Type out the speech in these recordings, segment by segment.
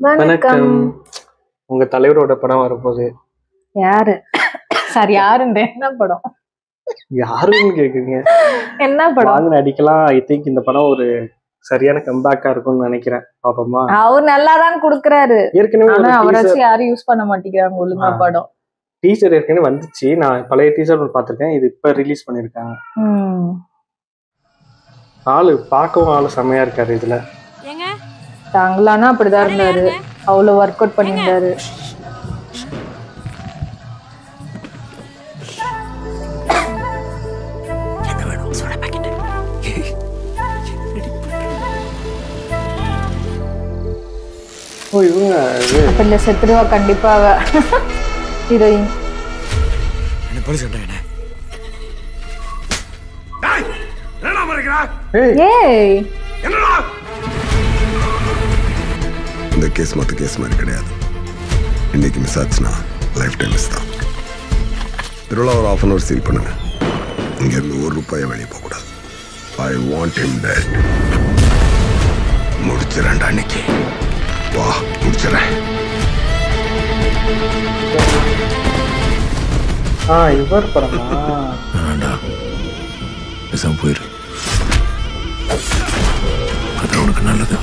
வணக்கம். உங்க தலைவரோட படம் வரப்போகுது. யாரு சார் யாருன்னு என்ன படம்? யாருன்னு கேக்குறீங்க? என்ன படம்? வாங்க அடிக்கலாம். ஐ திங்க் இந்த படம் ஒரு சரியான கம்பேக்கா இருக்கும்னு நினைக்கிறேன். பாப்போமா? அவர் நல்லா தான் குடுக்குறாரு. ஏற்கனவே ஆனா அவராச்சும் யாரும் யூஸ் பண்ண மாட்டேங்கிறாங்க ஒழுங்கா படம். டீசர் ஏற்கனவே வந்துச்சு. நான் பழைய டீசர் பார்த்திருக்கேன். இது இப்ப ரிலீஸ் பண்ணிருக்காங்க. ஆளு பார்க்கவும் ஆளு செம்மையா இருக்காரு இதுல. தாங்களானா அப்படிதான் இருந்தாரு. அவ்வளவு ஒர்க் அவுட் பண்ணியிருந்தாரு. ஓ இவங்க அப்ப இந்த செத்துருவா கண்டிப்பா ஹீரோயின். என்ன போலீஸ் கண்டாங்க? ஏய் என்னடா இந்த கேஸ் மத்த கேஸ் மாதிரி கிடையாது. இன்னைக்கு மிஸ் ஆச்சுன்னா லைஃப் டைம் மிஸ் தான். திருவிழா ஒரு ½ hour சீல் பண்ணுங்க. இங்க இருந்து ₹1 வெளியே போக கூடாது. I want him dead. முடிச்சிடறேன் அன்னைக்கு. வா முடிச்சிடறேன். இவர் படமா? வேண்டாம் பேசாம போயிரு. அது உனக்கு நல்லது.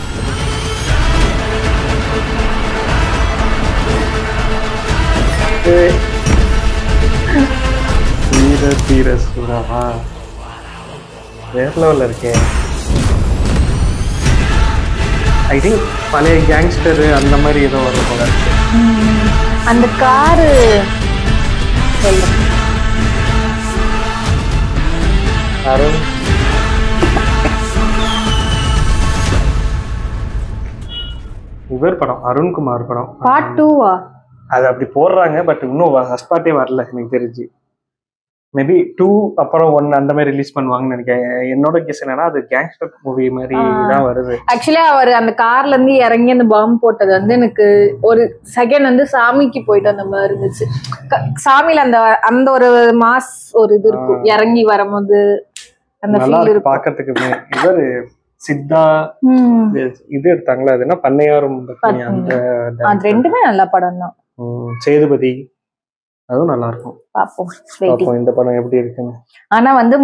தீர சூறாவா வேற லெவல்ல இருக்கேன். ஐ திங்க் பழைய கேங்ஸ்டர் அந்த மாதிரி ஏதோ வரும் போல. அந்த காரு அருண் இவர் படம், அருண்குமார் படம். பார்ட் 2வா? அது அப்படி போடுறாங்க. பட் இன்னும் ஃபர்ஸ்ட் பார்ட்டே வரல எனக்கு தெரிஞ்சு. மேபி 2 அப்புறம் 1 அந்த மாதிரி ரிலீஸ் பண்ணுவாங்கன்னு நினைக்கிறேன். என்னோட கெஸ் என்னன்னா அது கேங்ஸ்டர் மூவி மாதிரி தான் வருது. ஆக்சுவலி அவர் அந்த கார்ல இருந்து இறங்கி அந்த பாம்பு போட்டது வந்து எனக்கு ஒரு செகண்ட் வந்து சாமிக்கு போயிட்டு அந்த மாதிரி இருந்துச்சு. சாமியில அந்த அந்த ஒரு மாஸ் ஒரு இது இருக்கும் இறங்கி வரும்போது அந்த ஃபீல் இருக்கு பாக்கிறதுக்கு. இவர் சித்தா இது எடுத்தாங்களா, அது என்ன பண்ணையாரும் அந்த ரெண்டுமே நல்ல படம் தான். சேதுபதி அதுவும் நல்லா இருக்கும். பாப்போம் இந்த படம் எப்படி இருக்குன்னு. ஆனா வந்து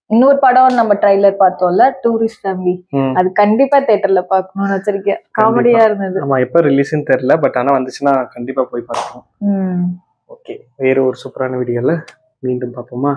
இன்னொரு படம் நம்ம ட்ரைலர் பார்த்தோம்ல, டூரிஸ்ட் ஃபேமிலி, அது கண்டிப்பா தியேட்டர்ல பார்க்கணும்னு வச்சிருக்கேன். காமெடியா இருந்தது. ஆமா எப்ப ரிலீஸ்னு தெரியல. பட் ஆனா வந்துச்சுன்னா கண்டிப்பா போய் பார்க்கலாம். ஓகே, வேற ஒரு சூப்பரான வீடியோல மீண்டும் பார்ப்போமா?